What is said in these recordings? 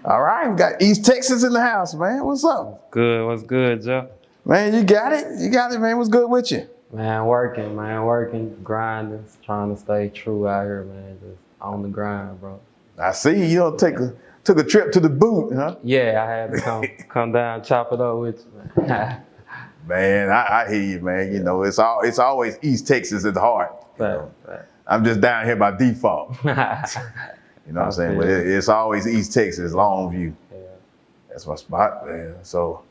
All right, we got East Texas in the house, man. What's up? Good. What's good, Joe? Man, you got it. You got it, man. What's good with you? Man, working, grinding, trying to stay true out here, man. Just on the grind, bro. I see you don't took a trip to the boot, huh? Yeah, I had to come down, chop it up with you, man. Man, I hear you, man. You know, it's always East Texas at the heart. Right. I'm just down here by default. You know what I'm saying? But it's always East Texas, Longview. Yeah. That's my spot, man. So,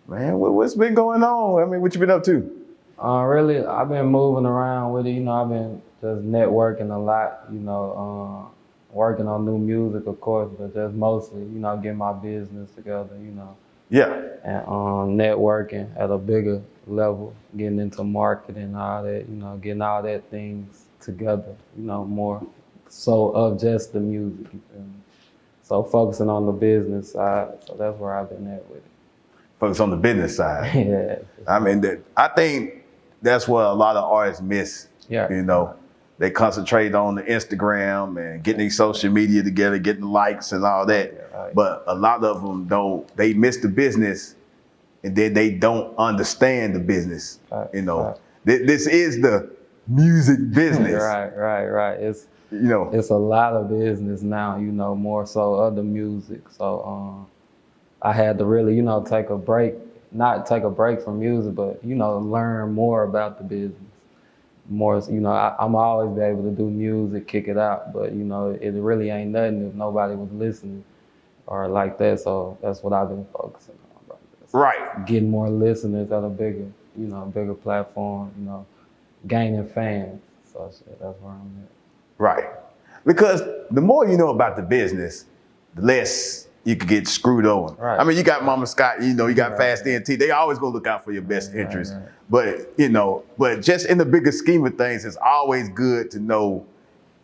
man, what's been going on? I mean, what you been up to? Really, I've been moving around with it. You know, I've been just networking a lot. You know, working on new music, of course, but just mostly, you know, getting my business together. You know. Yeah. And networking at a bigger level, getting into marketing and all that. You know, getting all that things together. You know, more so of just the music. You feel me? So focusing on the business side. So that's where I've been at with it. Focus on the business side. Yeah. I mean, I think that's what a lot of artists miss. Yeah. You know, they concentrate on the Instagram and getting their social media together, getting likes and all that. Yeah, right. But a lot of them don't. They miss the business, and then they don't understand the business. Right. You know, Right. This is the music business. Right. It's a lot of business now, you know, more so of the music. So I had to really, you know, take a break, not take a break from music, but, you know, learn more about the business. More, you know, I'm always be able to do music, kick it out, but, you know, it really ain't nothing if nobody was listening or like that. So that's what I've been focusing on, bro. Right. Getting more listeners at a bigger platform, you know, gaining fans. So that's where I'm at. Right. Because the more you know about the business, the less you could get screwed over. Right. I mean, you got Mama Scott, you know, you got Right. Fast ENT. They always gonna look out for your best interest. Right. But, you know, but just in the bigger scheme of things, it's always good to know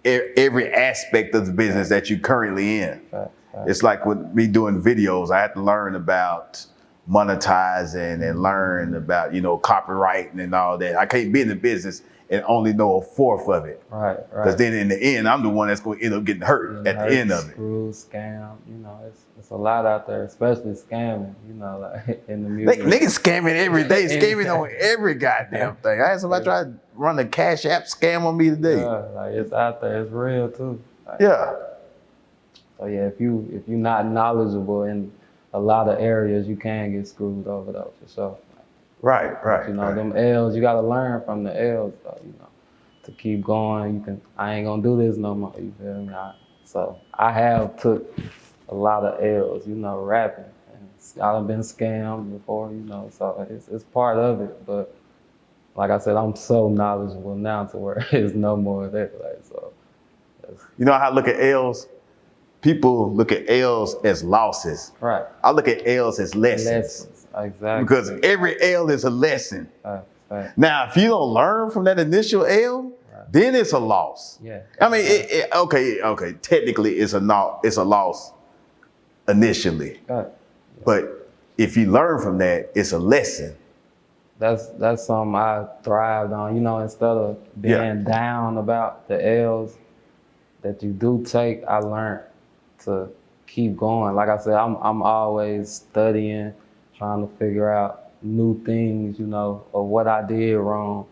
every aspect of the business that you're currently in. Right. It's like with me doing videos, I had to learn about monetizing and learn about, you know, copywriting and all that. I can't be in the business and only know a fourth of it. Right. Because then in the end, I'm the one that's going to end up getting hurt at the end of it. Screw, scam, you know, it's a lot out there, especially scamming, you know, like in the music. Niggas scamming every day, scamming on every goddamn thing. I had somebody try to run a Cash App scam on me today. Yeah, like it's out there, it's real too. Like, Yeah. So yeah, if you're not knowledgeable in a lot of areas, you can get screwed over though, for sure. Right. You know, right. them L's, you gotta learn from the L's though, you know, to keep going. I ain't gonna do this no more, you feel me? So I have took a lot of L's, you know, rapping. And I've been scammed before, you know, so it's part of it. But like I said, I'm so knowledgeable now to where there's no more of that. Like, so. You know how I look at L's? People look at L's as losses. Right. I look at L's as lessons. Exactly. Because every L is a lesson. Right. Now, if you don't learn from that initial L, then it's a loss. Yeah. I mean, okay. Technically, it's a loss initially. Right. But if you learn from that, it's a lesson. That's something I thrived on. You know, instead of being down about the L's that you do take, I learned to keep going. Like I said, I'm always studying, trying to figure out new things, you know, of what I did wrong,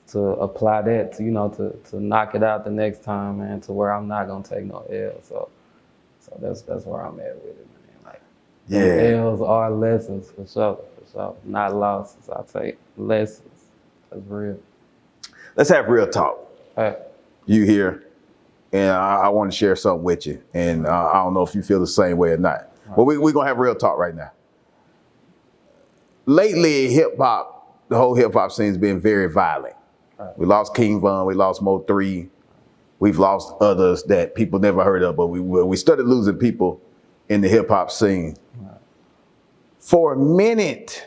to apply that to, you know, to knock it out the next time, man, to where I'm not gonna take no L. So that's where I'm at with it, man. Like, L's are lessons for sure, not losses. I take lessons. That's real. Let's have real talk. Hey. You here, and I want to share something with you, and I don't know if you feel the same way or not. Right. But we're gonna have real talk right now. Lately, hip hop, the whole hip hop scene has been very violent. Right. We lost King Von, we lost Mo 3, we've lost others that people never heard of, but we started losing people in the hip hop scene. Right. For a minute,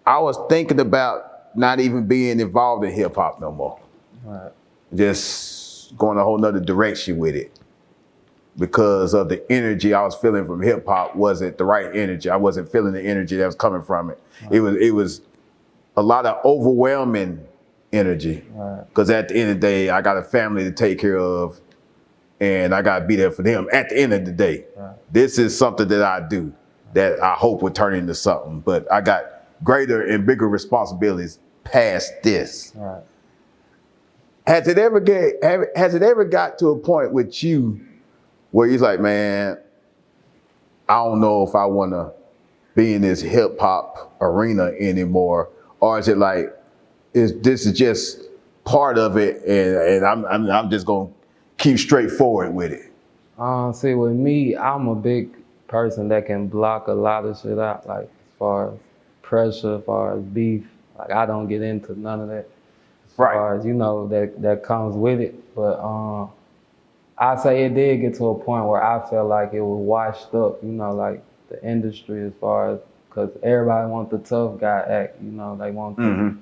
I was thinking about not even being involved in hip hop no more. Right. Just going a whole nother direction with it. Because of the energy I was feeling from hip hop wasn't the right energy. I wasn't feeling the energy that was coming from it. Right. It was a lot of overwhelming energy. Because at the end of the day, I got a family to take care of, and I gotta be there for them at the end of the day. Right. This is something that I do that I hope will turn into something, but I got greater and bigger responsibilities past this. Right. Has it ever got to a point with you where you're like, man, I don't know if I want to be in this hip hop arena anymore, or is it like, this is just part of it, and I'm just gonna keep straight forward with it? See, with me, I'm a big person that can block a lot of shit out, like as far as pressure, as far as beef. Like I don't get into none of that. As far as, you know, that comes with it. But I say it did get to a point where I felt like it was washed up, you know, like the industry as far as, because everybody wants the tough guy act, you know, they want to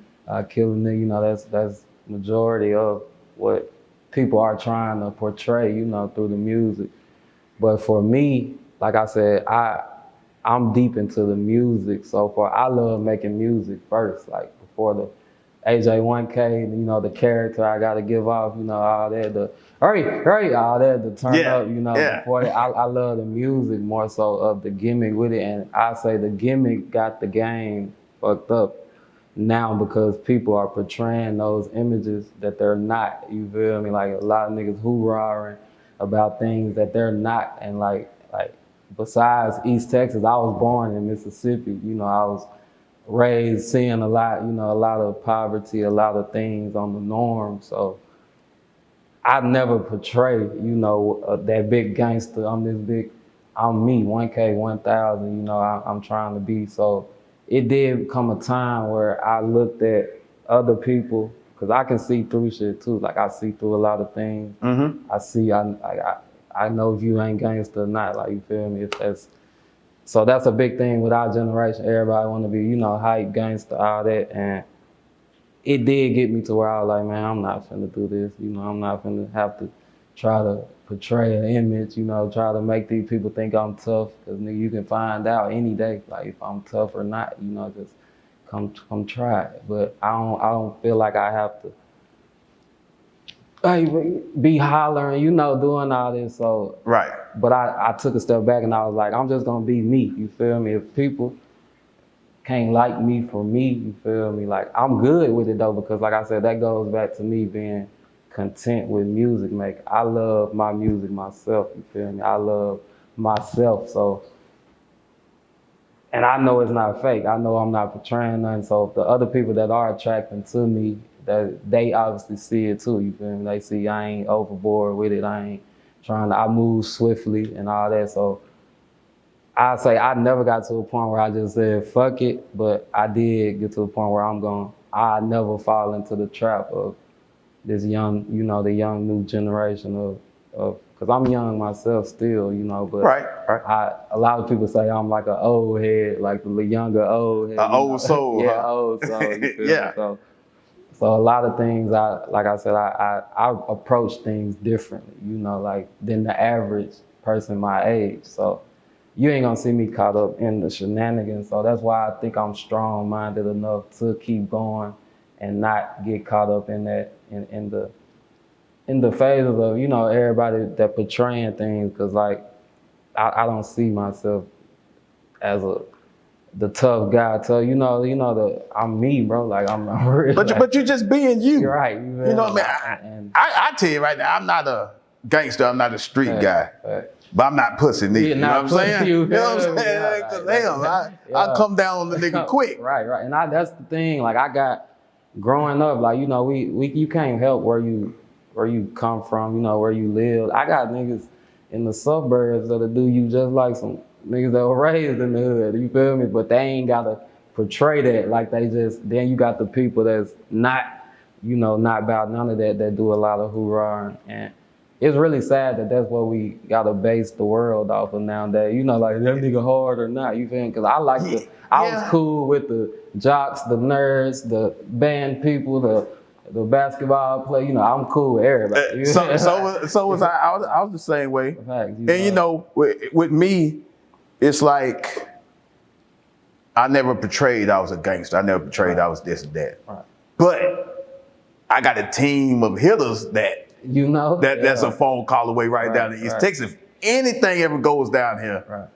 kill a nigga, you know, that's majority of what people are trying to portray, you know, through the music. But for me, like I said, I'm deep into the music so far. I love making music first, like before the AJ1K, you know, the character I got to give off, you know, all that, the hurry, all that to turn up, you know, before that, I love the music more so of the gimmick with it. And I say the gimmick got the game fucked up now because people are portraying those images that they're not, you feel me? Like a lot of niggas hoorahing about things that they're not. And like besides East Texas, I was born in Mississippi, you know, I was raised seeing a lot, you know, a lot of poverty, a lot of things on the norm. So I never portray, you know, that big gangster. I'm me, 1K, 1,000, you know, I'm trying to be. So it did come a time where I looked at other people, because I can see through shit too. Like I see through a lot of things. I know if you ain't gangster or not, like, you feel me? So that's a big thing with our generation. Everybody want to be, you know, hype, gangster, all that. And it did get me to where I was like, man, I'm not finna do this. You know, I'm not finna have to try to portray an image, you know, try to make these people think I'm tough. Because nigga, you can find out any day, like if I'm tough or not, you know, just come try it. But I don't feel like I have to be hollering, you know, doing all this. So but I took a step back and I was like, I'm just gonna be me, you feel me? If people can't like me for me, you feel me? Like I'm good with it though, because like I said, that goes back to me being content with music making. I love my music myself, you feel me? I love myself, so, and I know it's not fake. I know I'm not portraying nothing. So if the other people that are attracting to me, that they obviously see it too, you feel me? They see I ain't overboard with it. I move swiftly and all that. So I say I never got to a point where I just said, fuck it, but I did get to a point where I never fall into the trap of this young, you know, the young new generation of, because I'm young myself still, you know, but a lot of people say I'm like an old head, like the younger old head. An old soul, yeah, old soul, you feel me? So a lot of things, like I said, I approach things differently, you know, like than the average person my age. So you ain't gonna see me caught up in the shenanigans. So that's why I think I'm strong-minded enough to keep going and not get caught up in that, in the phases of, you know, everybody that portraying things. Cause like, I don't see myself as the tough guy. So I'm me, bro. Like I'm real. But you're just being you. You're right. You know what I mean? I tell you right now, I'm not a gangster. I'm not a street guy. But I'm not pussy neither. You know what I'm saying? You know what I'm saying? Because damn, I come down on the nigga quick. Right. And that's the thing. Like I got growing up, like, you know, you can't help where you come from, you know, where you live. I got niggas in the suburbs that'll do you just like some niggas that were raised in the hood, you feel me? But they ain't gotta portray that. Like then you got the people that's not, you know, not about none of that do a lot of hoorah. And it's really sad that that's what we gotta base the world off of nowadays. You know, like that nigga hard or not, you feel me? Cause I was cool with the jocks, the nerds, the band people, the basketball play, you know, I'm cool with everybody. So was I. I was the same way. And you know, with me, it's like I never portrayed I was a gangster. I never portrayed I was this and that. Right. But I got a team of hitters that You know? That's a phone call away right down in East Texas. If anything ever goes down here,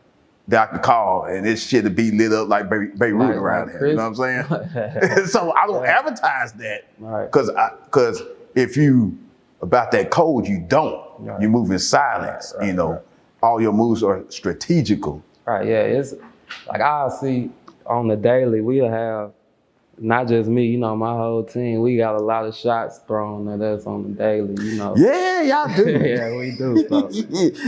that I can call and this shit to be lit up like Beirut around here. You know what I'm saying? So I don't advertise that because if you about that code, you don't. You move in silence. You know, all your moves are strategical. Right. Yeah. It's like I see on the daily, we'll have not just me, you know, my whole team. We got a lot of shots thrown at us on the daily, you know. Yeah, y'all do. Yeah, we do. So.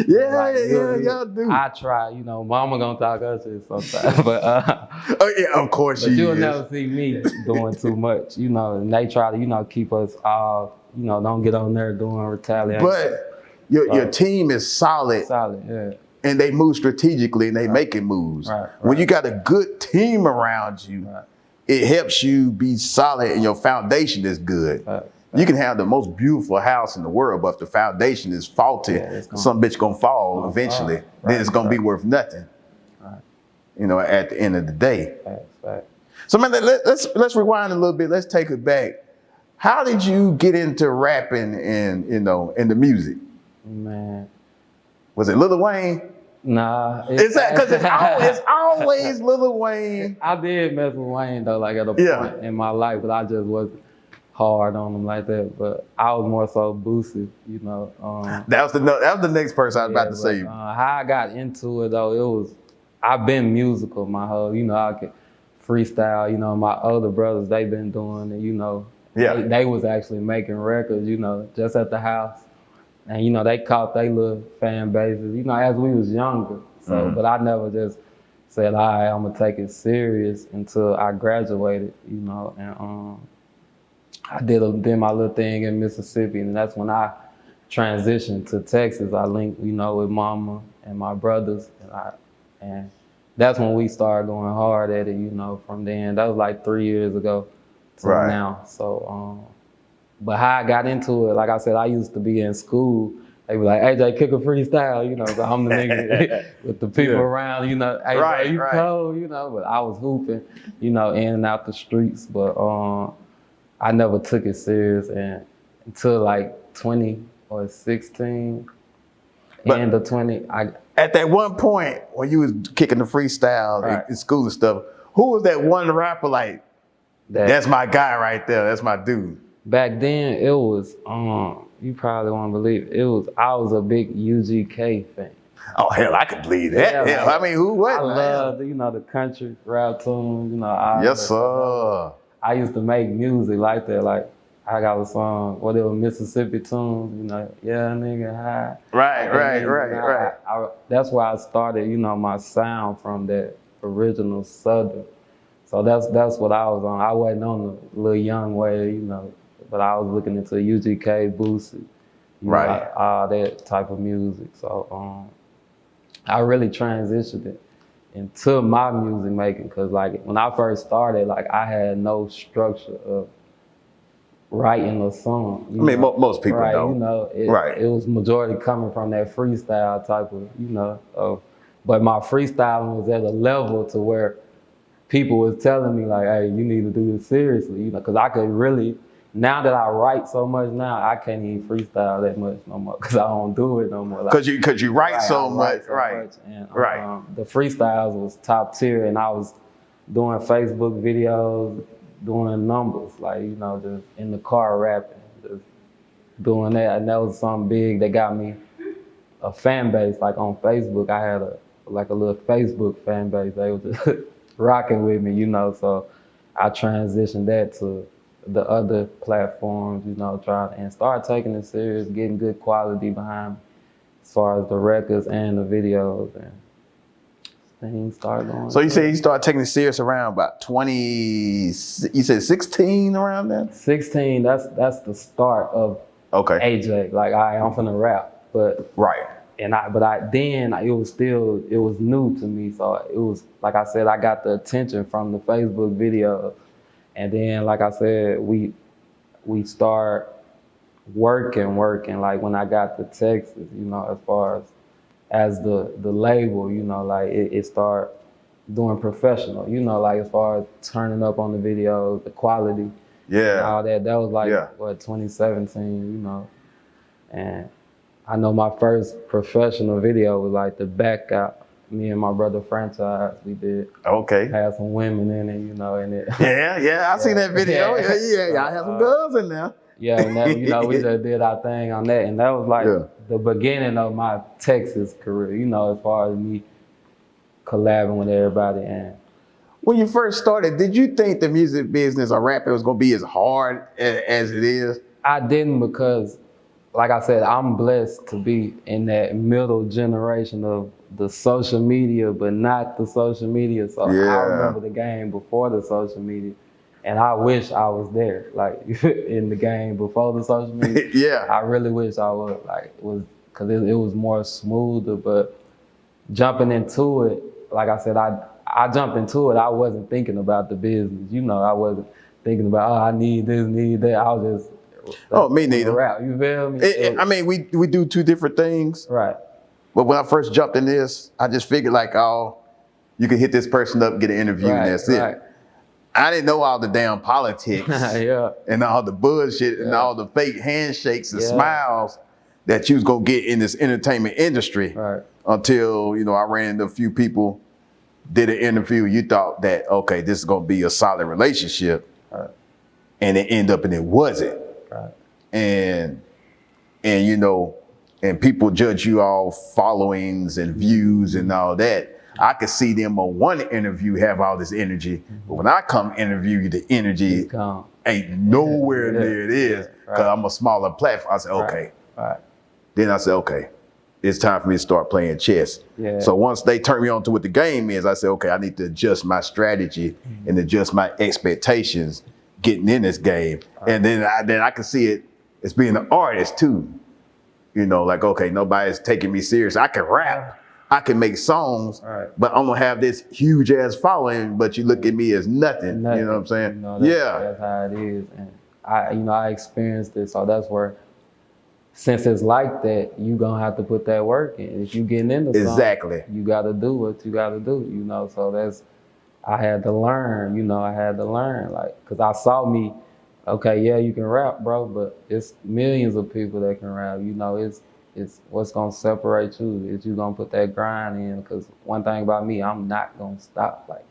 Y'all do. I try, you know, mama gonna talk us shit sometimes, but oh yeah, of course she is. But you'll never see me doing too much, you know. And they try to, you know, keep us all, you know, don't get on there doing retaliation. But your team is solid. Solid, yeah. And they move strategically and they making moves. When you got a good team around you, it helps you be solid and your foundation is good. You can have the most beautiful house in the world, but if the foundation is faulty, some bitch gonna fall eventually. Then it's gonna be worth nothing. You know, at the end of the day. So man, let's rewind a little bit. Let's take it back. How did you get into rapping and in the music? Man, was it Lil Wayne? Nah, it's because it's always Lil Wayne. I did mess with Wayne though, like at a point in my life, but I just wasn't hard on him like that. But I was more so Boosie, you know. That was the next person I was about to say. How I got into it though, I've been musical my whole, you know, I could freestyle. You know, my other brothers, they been doing it, you know. They was actually making records, you know, just at the house. And, you know, they caught their little fan bases, you know, as we was younger. So, but I never just said, all right, I'm gonna take it serious until I graduated, you know. And I did my little thing in Mississippi, and that's when I transitioned to Texas. I linked, you know, with mama and my brothers, and that's when we started going hard at it, you know, from then. That was like 3 years ago to now. So, but how I got into it, like I said, I used to be in school. They be like, AJ, kick a freestyle, you know. So I'm the nigga with the people around, you know. Hey, bro, you cold, you know. But I was hooping, you know, in and out the streets. But I never took it serious until like 20 or 16. End of 20. At that one point when you was kicking the freestyle in school and stuff, who was that one rapper like? That's my guy right there. That's my dude. Back then, it was, you probably won't believe it. I was a big UGK fan. Oh, hell, I could believe that. Hell, I mean, who wasn't? I loved, you know, the country rap tunes, you know. Yes, sir. I used to make music like that. Like, I got a song, what it was, Mississippi tunes, you know, yeah, nigga, high. Right. That's where I started, you know, my sound from that original Southern. So that's what I was on. I wasn't on the little young way, you know, but I was looking into UGK, Boosie, you know, all that type of music. So I really transitioned it into my music making, because like when I first started, like I had no structure of writing a song. I mean, most people don't. You know, it was majority coming from that freestyle type of, you know, but my freestyling was at a level to where people was telling me like, hey, you need to do this seriously, you know, because I could really, now that I write so much now, I can't even freestyle that much no more, because I don't do it no more. Because you write so much, And, the freestyles was top tier, and I was doing Facebook videos, doing numbers, like, you know, just in the car rapping, just doing that. And that was something big that got me a fan base. Like on Facebook, I had a little Facebook fan base. They were just rocking with me, you know. So I transitioned that to the other platforms, you know, and start taking it serious, getting good quality behind me as far as the records and the videos, and things started going. So you say you started taking it serious around about 20, you said 16 around then? 16, that's the start of AJ. Like, I'm finna rap, but then it was new to me. So it was, like I said, I got the attention from the Facebook video. And then, like I said, we start working. Like when I got to Texas, you know, as far as the label, you know, like it started doing professional, you know, like as far as turning up on the videos, the quality, and all that. That was like, 2017, you know. And I know my first professional video was like the back out. Me and my brother franchise, we did. Okay. Had some women in it, you know, in it. Yeah, I seen that video. Yeah. I had some girls in there. Yeah, and that, you know, we just did our thing on that. And that was like the beginning of my Texas career, you know, as far as me collabing with everybody. And when you first started, did you think the music business or rapping was going to be as hard as it is? I didn't, because, like I said, I'm blessed to be in that middle generation of the social media, but not the social media. So I remember the game before the social media, and I wish I was there, like in the game before the social media. I really wish I was, because it was more smoother. But jumping into it, like I said, I jumped into it. I wasn't thinking about the business, you know. I wasn't thinking about, I need this, need that. I was just me neither. Rap, you feel me? I mean, we do two different things. Right. But when I first jumped in this, I just figured like, you can hit this person up, get an interview, and that's it. I didn't know all the damn politics and all the bullshit and all the fake handshakes and smiles that you was gonna get in this entertainment industry until, you know, I ran into a few people, did an interview. You thought that, okay, this is gonna be a solid relationship, and it ended up and it wasn't. And you know, and people judge you off followings and views and all that. I could see them on one interview have all this energy, but when I come interview you, the energy ain't nowhere near it is, because I'm a smaller platform. I said, okay. Then I said, okay, it's time for me to start playing chess. So once they turn me on to what the game is, I said, okay, I need to adjust my strategy and adjust my expectations getting in this game. And then I can see it as being an artist too. You know, like, okay, nobody's taking me serious. I can rap, I can make songs, but I'm gonna have this huge ass following, but you look at me as nothing. You know what I'm saying? You know, that's how it is. And I experienced it, so that's where, since it's like that, you gonna have to put that work in. If you getting into something, you gotta do what you gotta do, you know. So I had to learn, you know, like, cause I saw me, okay, yeah, you can rap, bro, but it's millions of people that can rap. You know, it's what's gonna separate you is you gonna put that grind in. Cause one thing about me, I'm not gonna stop, like,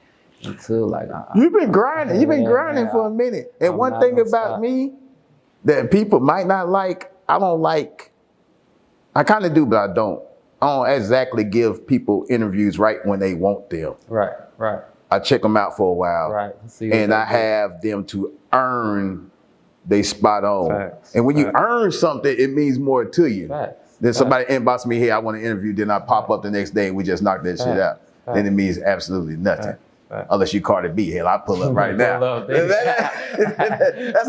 until like you've been grinding. You've been grinding for a minute. And one thing about me that people might not like, I don't like. I kind of do, but I don't. I don't exactly give people interviews right when they want them. Right. I check them out for a while, and I have them to earn they spot on. And when you earn something, it means more to you. Then somebody inbox me, hey, I want to interview, then I pop up the next day and we just knock that shit out. Then it means absolutely nothing. Unless you Cardi B, hell, I pull up right now. That's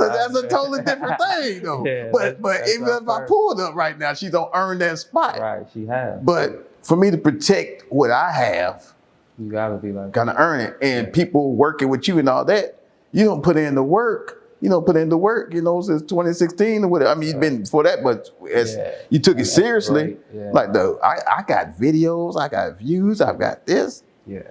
a totally different thing though. But even if I pulled up right now, she don't earn that spot. Right, she has. But for me to protect what I have, you gotta be like, gotta earn it. And people working with you and all that, you don't put in the work. You know, put in the work, you know, since 2016 or whatever. I mean, you've been before that, but you took it seriously. Like, I got videos, I got views, I've got this. You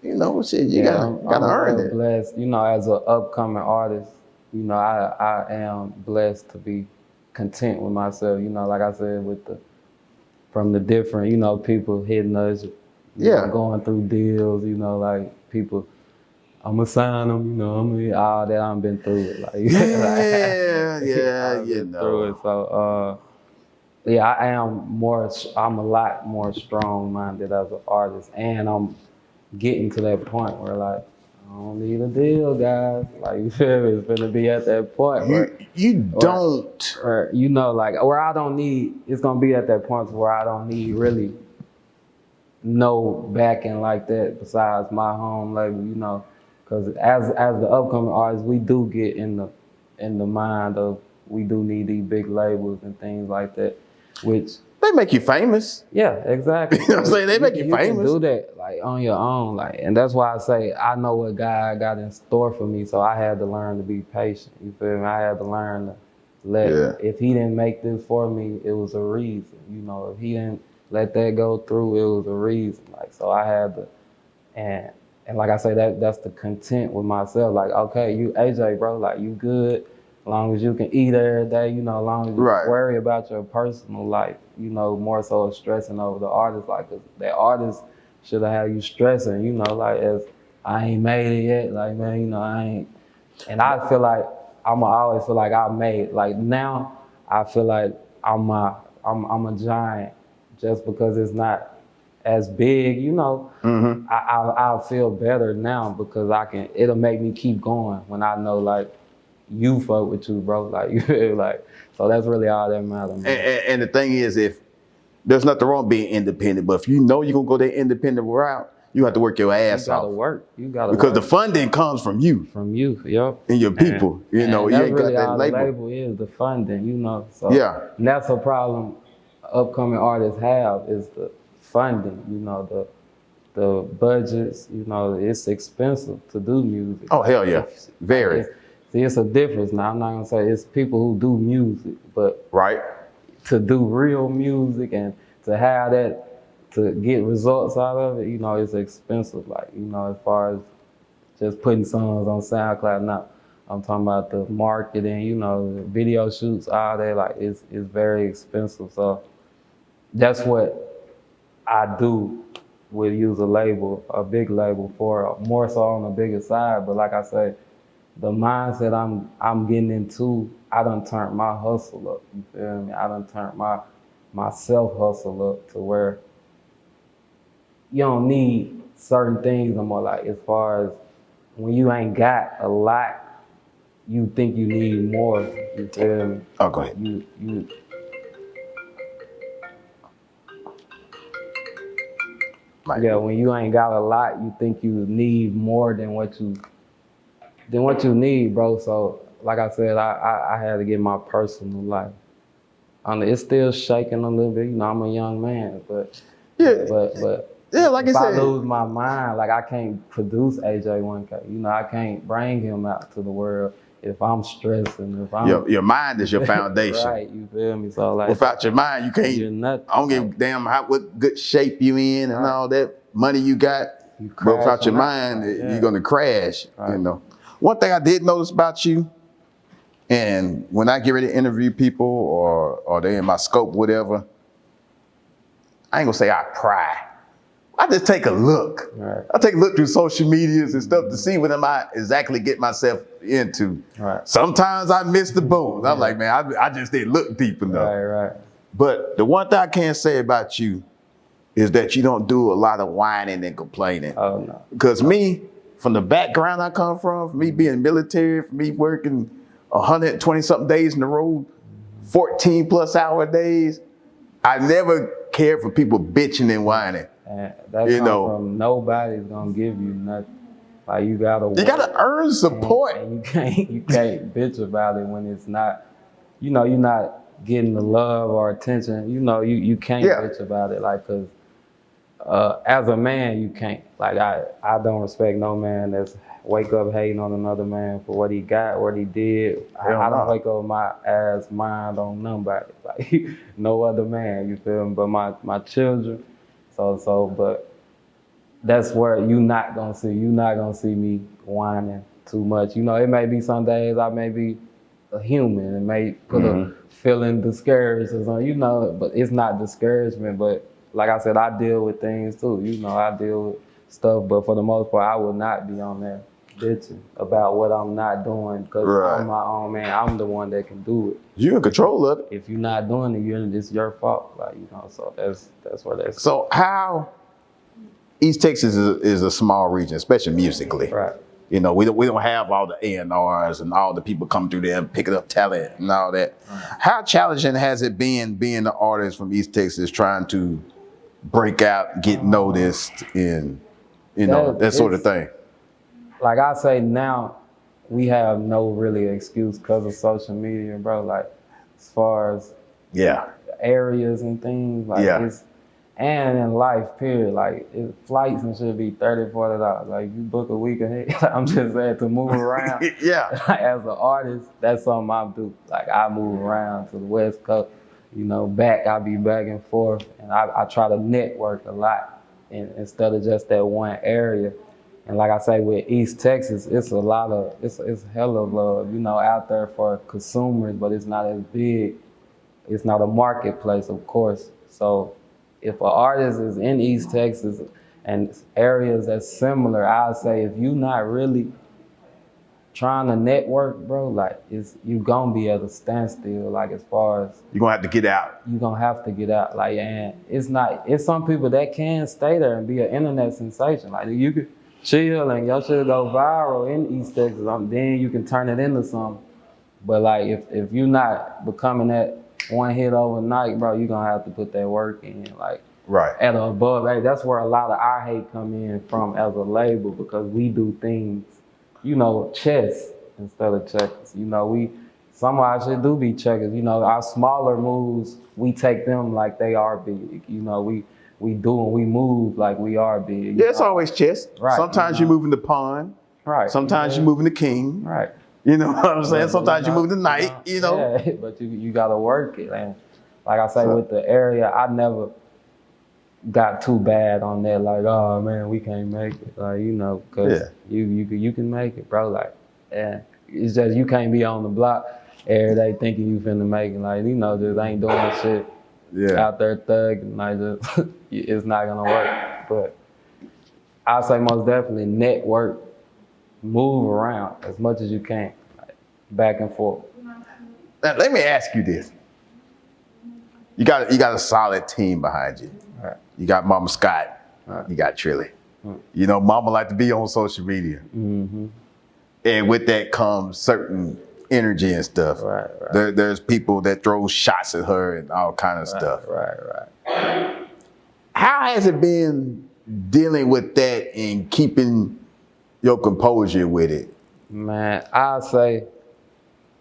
know, shit, you gotta earn it. Blessed, you know, as an upcoming artist, you know, I am blessed to be content with myself. You know, like I said, from the different, you know, people hitting us, you know, going through deals, you know, like people. I'm gonna sign them, you know. All that I've been through it, like you know. Through it. So, I'm a lot more strong-minded as an artist, and I'm getting to that point where, like, I don't need a deal, guys. Like, you feel me? It's gonna be at that point. Or, you know, like, where I don't need. It's gonna be at that point where I don't need really no backing like that besides my home label, you know. Because as the upcoming artists, we do get in the mind of we do need these big labels and things like that, which they make you famous. Yeah, exactly. You know what I'm saying? They make you famous. You can do that like on your own, like, and that's why I say I know what God got in store for me. So I had to learn to be patient. You feel me? I had to learn to let. If He didn't make this for me, it was a reason. You know, if He didn't let that go through, it was a reason. Like, so I had to, and like I say, that's the content with myself. Like, okay, you AJ, bro, like, you good. long as you can eat every day, you know, as long as you Right. worry about your personal life, you know, more so stressing over the artist. Like, that artist should have had you stressing, you know, like, as I ain't made it yet, like, man, you know, I ain't. And I feel like I'ma always feel like I made. Like, now I feel like I'm a giant just because it's not as big, you know. Mm-hmm. I'll feel better now because it'll make me keep going when I know, like, you fuck with you, bro. Like, you feel like, so that's really all that matters, man. And the thing is, if there's nothing wrong being independent, but if you know you're gonna go that independent route, you have to work your ass You gotta off. work. You gotta Because work. the funding comes from you From you, yep. and your people. You know, And you that's ain't got really that all label. the label is, the funding, you know. So Yeah. and that's a problem upcoming artists have, is the funding, you know, the budgets, you know, it's expensive to do music. Oh, hell yeah. Very. It's a difference now. I'm not gonna say it's people who do music, but Right. to do real music and to have that, to get results out of it, you know, it's expensive. Like, you know, as far as just putting songs on SoundCloud. Now, I'm talking about the marketing, you know, the video shoots, all that. Like, it's very expensive. So that's what I do with use a label, a big label, for more so on the bigger side. But like I say, the mindset I'm getting into, I done turned my hustle up. You feel me? I done turned my self hustle up to where you don't need certain things no more. Like, as far as when you ain't got a lot, you think you need more. You feel me? Oh, go ahead. You Right. Yeah, when you ain't got a lot, you think you need more than what you need, bro. So, like I said, I had to get my personal life. It's still shaking a little bit. You know, I'm a young man, but Yeah. but Yeah, like if I I said. lose my mind, like, I can't produce AJ1K. You know, I can't bring him out to the world if I'm stressing. If I'm Your mind is your foundation. right, you feel me? So, like, Without your mind, you you're can't. nothing. I don't give a damn what good shape you in and Right. all that money you got. You But without your crashing out. mind, Yeah. you're gonna crash. Right. You know. One thing I did notice about you, and when I get ready to interview people or they in my scope, whatever, I ain't gonna say I pry. I just take a look. Right. I take a look through social medias and stuff to see what am I exactly get myself into. Right. Sometimes I miss the boat. I'm like, man, I just didn't look deep enough. Right. But the one thing I can say about you is that you don't do a lot of whining and complaining. Oh, no. Because me, from the background I come from me being military, from me working 120 something days in the road, 14 plus hour days, I never cared for people bitching and whining. And that comes from nobody's gonna give you nothing. Like, you gotta work. You gotta earn support. And you can't bitch about it when it's not, you know, you're not getting the love or attention. You know, you can't bitch about it. Like, cause as a man, you can't. Like, I don't respect no man that's wake up hating on another man for what he got, what he did. I don't wake up my ass mind on nobody. Like, no other man, you feel me? But my children. But that's where you're not gonna see me whining too much. You know, it may be some days I may be a human and may put a feeling discouraged or something, you know, but it's not discouragement. But like I said, I deal with things too. You know, I deal with stuff, but for the most part, I will not be on there bitching about what I'm not doing, because I'm my own man. I'm the one that can do it. You're in control of it. If you're not doing it, it's your fault. Like, you know, so that's where that's. So how East Texas is a small region, especially musically. Right. You know, we don't have all the A&Rs and all the people come through there and picking up talent and all that. Right. How challenging has it been being an artist from East Texas trying to break out, get noticed, and that sort of thing? Like I say, now we have no really excuse because of social media, bro. Like, as far as areas and things, like it's, and in life, period. Like, flights and shit be $30, $40. Like, you book a week ahead. I'm just saying, to move around. Like, as an artist, that's something I do. Like, I move around to the West Coast, you know, I be back and forth, and I try to network a lot instead of just that one area. And like I say, with East Texas, it's it's hella love, you know, out there for consumers, but it's not as big. It's not a marketplace, of course. So if an artist is in East Texas and areas that's similar, I'd say if you're not really trying to network, bro, like you gonna be at a standstill. Like as far as you're gonna have to get out. You're gonna have to get out. Like, and it's some people that can stay there and be an internet sensation. Like you could chill and your shit go viral in East Texas. Then you can turn it into something. But like if you're not becoming that one hit overnight, bro, you're gonna have to put that work in. Like right at or above. Like, that's where a lot of our hate come in from as a label, because we do things, you know, chess instead of checkers. You know, some of our shit do be checkers. You know, our smaller moves, we take them like they are big. You know, we move like we are big. Yeah, it's always chess. Right. Sometimes you're moving the pawn. Right. Sometimes you're moving the king. Right. You know what I'm saying? Sometimes you move the knight, you know? Yeah, but you gotta work it. And like I say, with the area, I never got too bad on that, like, oh man, we can't make it. Like, you know, cause you can make it, bro. Like, and it's just you can't be on the block every day thinking you finna make it. Like, you know, just ain't doing shit out there thugging. Like, just, it's not gonna work. But I'd say most definitely network, move around as much as you can, like, back and forth. Now, let me ask you this. You got a solid team behind you. Right. You got Mama Scott. Right. You got Trilly. Right. You know, Mama like to be on social media. Mm-hmm. And with that comes certain energy and stuff. Right, right. There's people that throw shots at her and all kind of stuff. Right. How has it been dealing with that and keeping your composure with it? Man, I'll say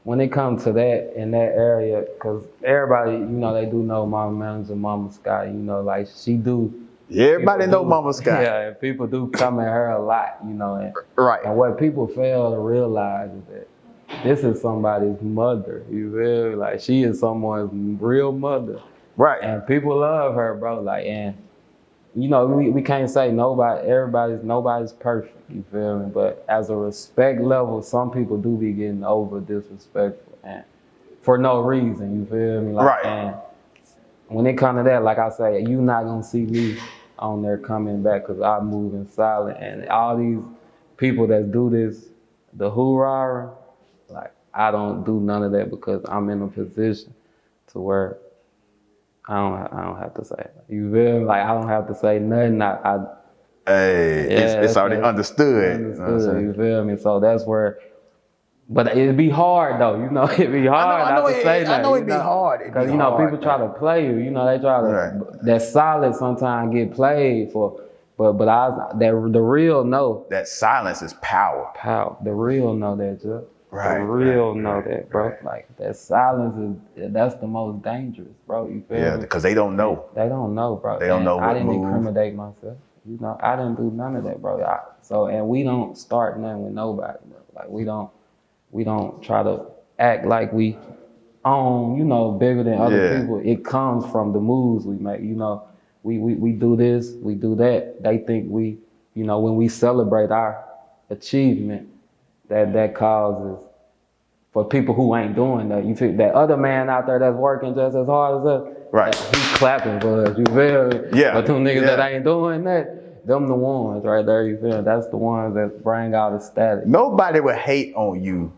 when it comes to that in that area, because everybody, you know, they do know my manager, Mama Scott, you know, like she do. Yeah, everybody know Mama Scott. Yeah, and people do come at her a lot, you know. And, right. And what people fail to realize is that this is somebody's mother, you feel me? Like, she is someone's real mother. Right. And people love her, bro. Like, and you know, we can't say nobody's perfect, you feel me? But as a respect level, some people do be getting over disrespectful and for no reason, you feel me? Like, right. And when it comes to that, like I say, you not gonna see me on there coming back because I move in silent. And all these people that do this, the hoorah, like, I don't do none of that because I'm in a position to where I don't have to say it. You feel me? Like, I don't have to say nothing. It's already understood. You feel me? So that's where, but it'd be hard though. You know, it'd be hard not to say nothing. I know it'd be hard. Because, you know, people try to play you. You know, they try to, that solid sometimes get played for, but the real know. That silence is power. Power. The real know that, Joe. Right. The real know that, bro. Right. Like, that silence that's the most dangerous, bro. You feel me? Yeah, because they don't know. They don't know, bro. They don't know what I didn't move. incriminate myself. You know, I didn't do none of that, bro. And we don't start nothing with nobody, bro. Like, we don't try to act like we own, you know, bigger than other people. It comes from the moves we make. You know, we do this, we do that. They think we, you know, when we celebrate our achievement, that causes for people who ain't doing that. You feel that other man out there that's working just as hard as us, right? He's clapping for us. You feel me? Yeah. But them niggas that ain't doing that, them the ones right there. You feel me? That's the ones that bring out the static. Nobody would hate on you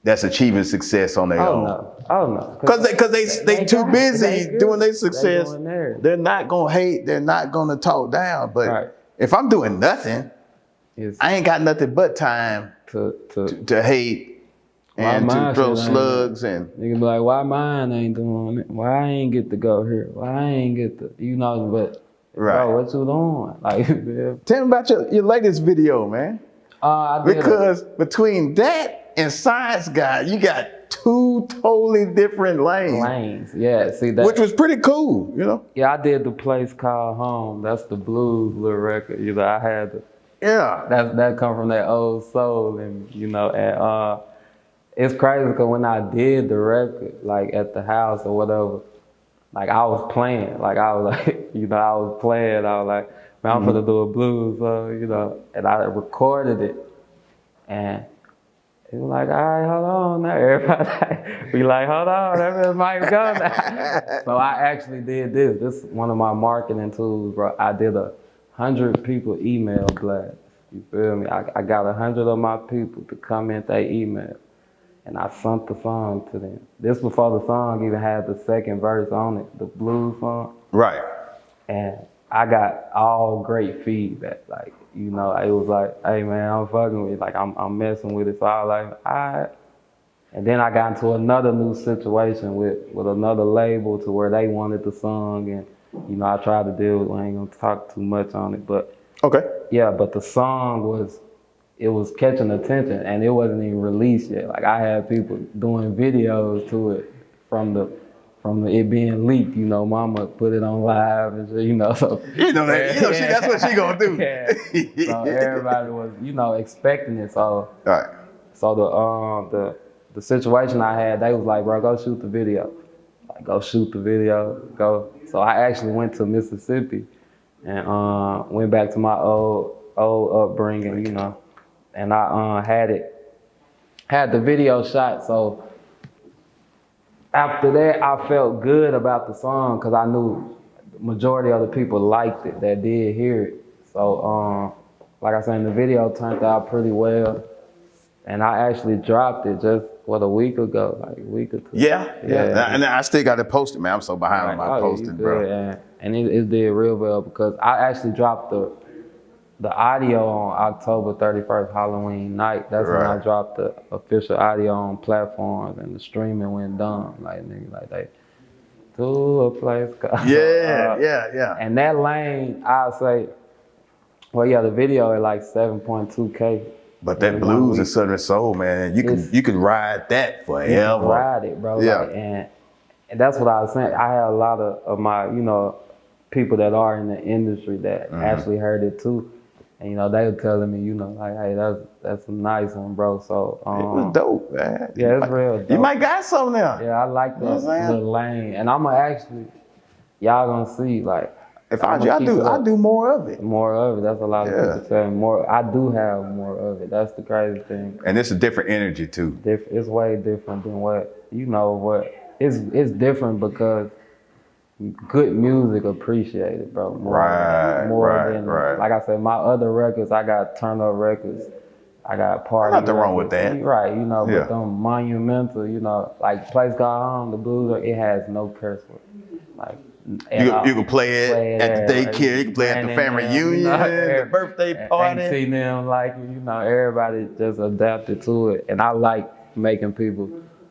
that's achieving success on their own. Oh no. Because they too busy doing their success. They're not gonna hate. They're not gonna talk down. But if I'm doing nothing, I ain't got nothing but time to hate and to throw slugs and nigga be like, why mine ain't doing it? Why I ain't get to go here? Why I ain't get to, you know? But bro, what you doing? Like, tell me about your latest video, man. Because between that and Science Guy, you got two totally different lanes. Yeah, see that, which was pretty cool, you know. Yeah, I did the place called Home. That's the blues little record. You know, I had the. Yeah. That come from that old soul, and you know, and it's crazy because when I did the record, like at the house or whatever, like I was playing, like I was like, you know, I was playing, I was like man, I'm gonna do a blues, you know, and I recorded it, and he was like, all right, hold on now. Everybody be like, hold on, that might go now. So I actually did this. This is one of my marketing tools, bro. I did 100 people email blast. You feel me? I got 100 of my people to comment their email, and I sent the song to them. This before the song even had the second verse on it, the blues song. Right. And I got all great feedback. Like, you know, it was like, hey man, I'm fucking with it. Like I'm messing with it. So I was like, all right. And then I got into another new situation with another label to where they wanted the song, and you know, I tried to deal with it. I ain't gonna talk too much on it, but Okay. yeah, but the song was catching attention, and it wasn't even released yet. Like I had people doing videos to it from it being leaked. You know, mama put it on live and shit, you know. So You know that. You know, that's what she gonna do. Yeah. So everybody was, you know, expecting it. So All right. So the situation I had, they was like, bro, go shoot the video. Like, go shoot the video. Go. So I actually went to Mississippi and went back to my old upbringing, you know. And I had the video shot. So after that, I felt good about the song because I knew the majority of the people liked it that did hear it. So like I said, the video turned out pretty well. And I actually dropped it just, a week ago, like a week or two. Yeah. And I still got to post it, man. I'm so behind on my posting, bro. And it did real well because I actually dropped the audio on October 31st, Halloween night. That's when I dropped the official audio on platforms, and the streaming went dumb. Like, nigga, like they to a place called. Yeah. And that lane, I'll say, well, yeah, the video is like 7.2K. But that blues and Southern soul, man, you can ride that forever. You can ride it, bro. Yeah. Like, and that's what I was saying. I had a lot of my, you know, people that are in the industry that actually heard it too. And, you know, they were telling me, you know, like, hey, that's a nice one, bro. So it was dope, man. Yeah, it's real dope. You might got something now. Yeah, I like that little lane. And I'm gonna actually, y'all gonna see, like, if I do more of it. More of it. That's a lot of people saying more. I do have more of it. That's the crazy thing. And it's a different energy too. It's way different than what, you know, what. It's different because good music appreciated, bro. More than, like I said, my other records, I got turn up records. I got party. Nothing wrong with that. Right, you know, but them monumental, you know, like Place Called Home, the blues, it has no curse word. Like, you can play it at the daycare, you can play it at the family reunion, you know, the birthday party. And see them, like, you know, everybody just adapted to it. And I like making people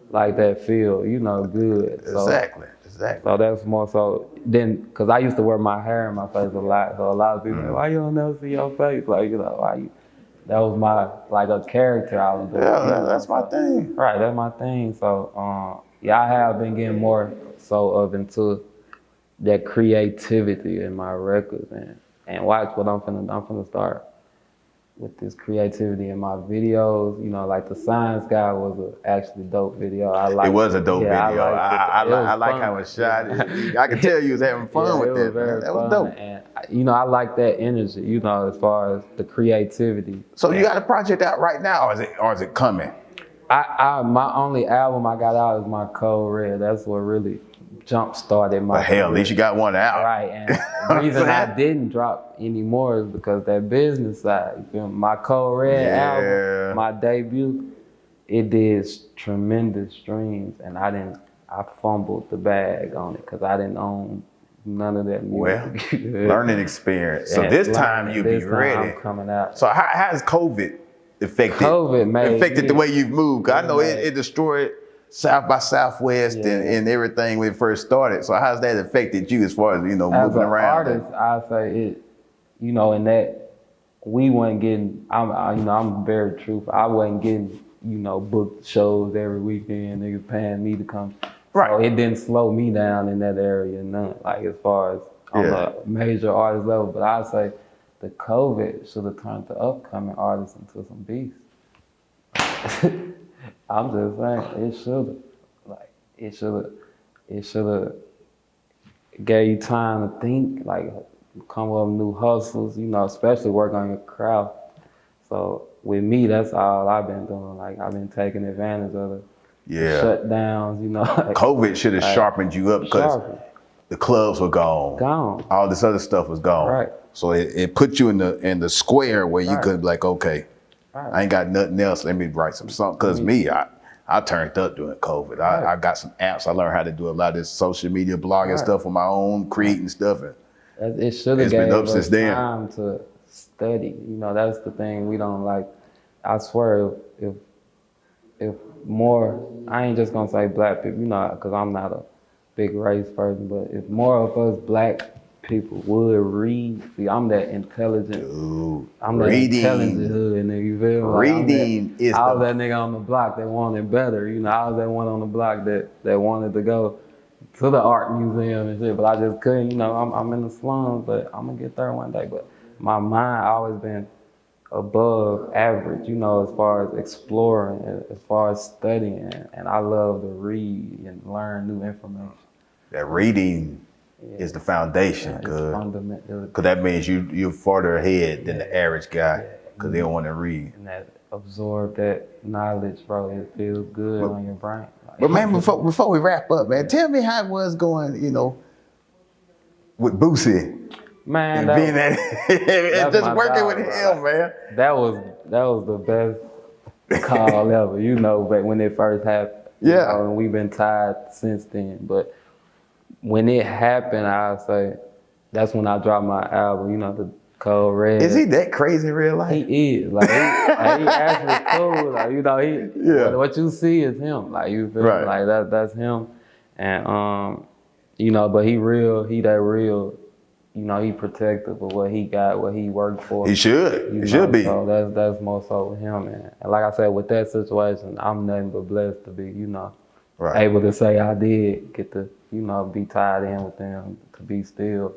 like that feel, you know, good. Exactly. So that's more so then, because I used to wear my hair in my face a lot. So a lot of people like, why you don't never see your face? Like, you know, why you? That was my, like, a character I was doing. Yeah, that's my thing. Right, that's my thing. So, yeah, I have been getting more so into that creativity in my records, and watch what I'm finna start with this creativity in my videos. You know, like the Science Guy was a actually dope video. It was a dope video. I like how it shot. I can tell you was having fun with that. That was dope. And you know, I like that energy. You know, as far as the creativity. So you got a project out right now, or is it coming? My only album I got out is my Code Red. That's what really jump started my hell, at least you got one out. Right, and the reason I didn't drop anymore is because that business side. You feel me? My Code Red album, my debut, it did tremendous streams, and I fumbled the bag on it because I didn't own none of that music. Well, learning experience. So this time you'll be ready. I'm coming out. So how has COVID affected the way you've moved? Cause I know it destroyed South by Southwest and everything when it first started. So how's that affected you as far as, you know, moving around? As an artist, I say it, you know, in that we wasn't getting, I'm very truthful. I wasn't getting, you know, booked shows every weekend, niggas paying me to come. Right. So it didn't slow me down in that area, none. Like as far as on a major artist level, but I say the COVID should have turned the upcoming artists into some beasts. I'm just saying, it should have gave you time to think, like come up with new hustles, you know, especially work on your craft. So with me, that's all I've been doing. Like I've been taking advantage of the shutdowns, you know. Like, COVID should have sharpened you up because the clubs were gone. Gone. All this other stuff was gone. Right. So it put you in the square where you could be like, okay, I ain't got nothing else. Let me write some songs. Because me, I turned up during COVID. I got some apps. I learned how to do a lot of this social media blogging stuff on my own, creating stuff. And it should have been gave up us since then. time to study. You know, that's the thing we don't like. I swear, if more, I ain't just gonna say black people, you know, because I'm not a big race person, but if more of us black people would read, see, I'm that intelligent. Dude, I'm that intelligent hood, nigga. You feel me? Reading is I was that nigga on the block that wanted better. You know, I was that one on the block that wanted to go to the art museum and shit, but I just couldn't. You know, I'm in the slums, but I'm gonna get there one day. But my mind always been above average, you know, as far as exploring, as far as studying, and I love to read and learn new information. That reading is the foundation, because that means you're farther ahead than the average guy, because they don't want to read. And that absorb that knowledge, bro, it feels good on your brain. Like, but man, before we wrap up, man, tell me how it was going, you know, with Boosie. Man, and being that, just working with him, man. That was the best call ever, you know, but when it first happened. Yeah. You know, and we've been tied since then. But when it happened, I'll say that's when I dropped my album, you know, the Cold Red. Is he that crazy in real life? He is. Like, he actually cool. Like, you know, what you see is him. Like, you feel me? Like, that's him. And, you know, but he that real. You know, he protective of what he got, what he worked for. He should. He should be. So that's more so with him. And like I said, with that situation, I'm nothing but blessed to be, you know, able to say I did get to, you know, be tied in with them, to be still.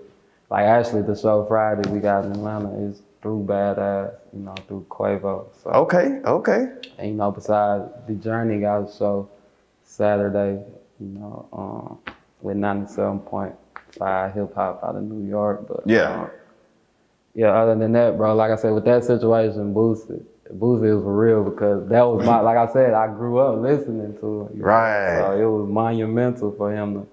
Like, actually, the show Friday we got in Atlanta is through Badass, you know, through Quavo. So, okay. And, you know, besides The Journey got a show Saturday, you know, with 97.5 hip hop out of New York, but other than that, bro, like I said, with that situation, Boosie was for real, because that was my, like I said, I grew up listening to him. Right. So it was monumental for him to,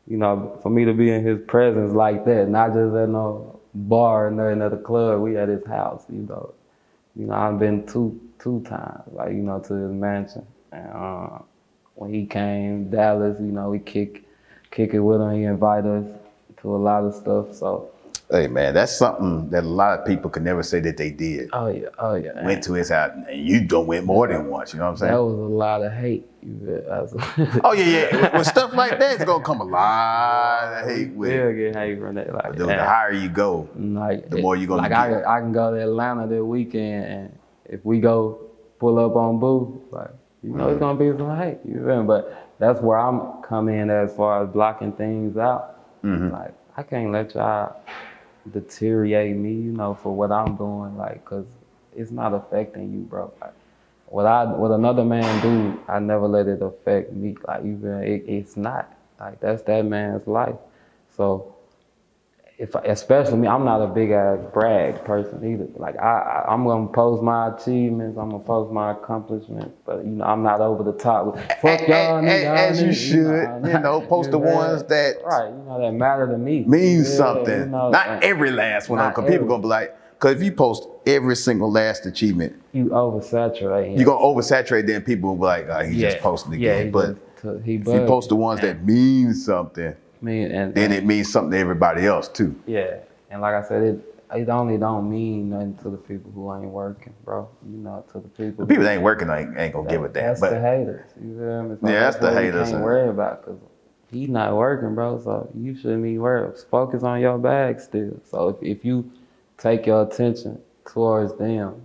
you know, for me to be in his presence like that, not just at no bar or nothing at the club. We at his house, you know. You know, I've been two times, like, you know, to his mansion. And when he came, Dallas, you know, we kick it with him. He invited us to a lot of stuff. So, hey man, that's something that a lot of people could never say that they did. Oh yeah. Went to his house, and you done went more than once. You know what I'm saying? That was a lot of hate. Oh yeah. With stuff like that, it's gonna come a lot of hate with. Still get hate from that. Like, the higher you go, like, the more you're gonna get. I can go to Atlanta that weekend, and if we go pull up on Boo, like, you know, it's gonna be some hate. You feel me? But that's where I'm coming in as far as blocking things out. Like, I can't let y'all deteriorate me, you know, for what I'm doing, like, cause it's not affecting you, bro. Like, what another man do, I never let it affect me. Like, it's not. Like, that's that man's life. So, especially me, I'm not a big ass brag person either. Like, I'm gonna post my achievements, I'm gonna post my accomplishments, but, you know, I'm not over the top. Fuck y'all, nigga. As you should, you know, post the ones that you know, that matter to me. Means something. You know, not every last one, because people gonna be like, because if you post every single last achievement, you oversaturate. You're gonna oversaturate, then people will be like, oh, he's just posting again. But if you post the ones that mean something, then it means something to everybody else too. Yeah, and like I said, it only don't mean nothing to the people who ain't working, bro. You know, to the people. The people that ain't working ain't gonna give a damn. That's the haters. You feel me? So that's the haters. You can't worry about, because he's not working, bro. So you shouldn't be worried. Focus on your bag still. So if you take your attention towards them,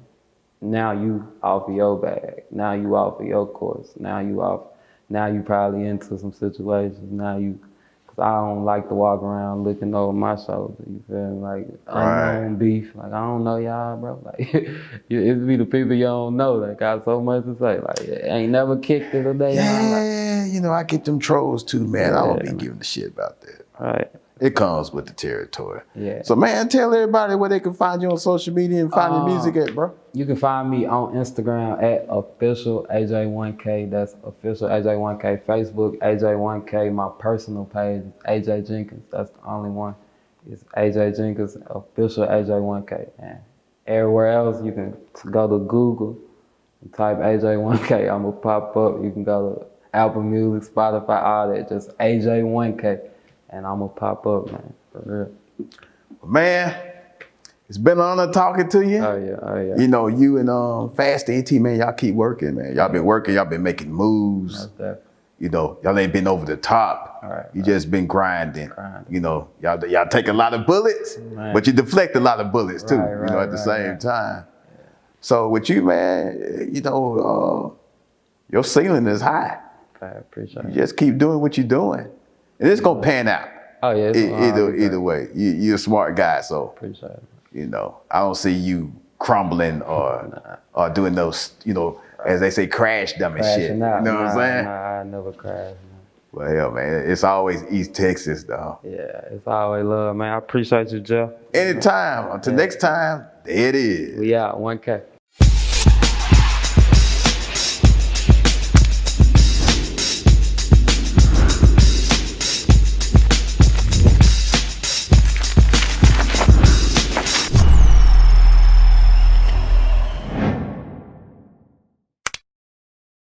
now you off of your bag. Now you off of your course. Now you probably into some situations. Cause I don't like to walk around looking over my shoulder. You feel me? Like, unknown beef. Like, I don't know y'all, bro. Like, it be the people you don't know that got so much to say. Like, ain't never kicked it a day. Yeah, you know, I get them trolls too, man. I don't be giving a shit about that. Right. It comes with the territory. Yeah. So man, tell everybody where they can find you on social media and find your music at, bro. You can find me on Instagram at official AJ1K. That's official AJ1K. Facebook AJ1K. My personal page is AJ Jenkins. That's the only one. It's AJ Jenkins official AJ1K. And everywhere else you can go to Google and type AJ1K. I'ma pop up. You can go to Apple Music, Spotify, all that. Just AJ1K. And I'ma pop up, man. For real. Man, it's been an honor talking to you. Oh yeah. You know, you and Fast ENT, man, y'all keep working, man. Y'all been working, y'all been making moves. That's definitely. You know, y'all ain't been over the top. All right, You just been grinding. You know, y'all take a lot of bullets, but you deflect a lot of bullets too, you know, at the same time. Yeah. So with you, man, you know, your ceiling is high. I appreciate it. You just keep doing what you're doing. And it's gonna pan out. Oh yeah. Either way. You're a smart guy, so Appreciate it. you know, I don't see you crumbling or doing those, you know, as they say, crash dummy shit. You know what I'm saying? Nah, I never crash. Well, hell, man, it's always East Texas, though. Yeah, it's always love, man. I appreciate you, Jeff. Anytime. Until next time, there it is. We out, 1K.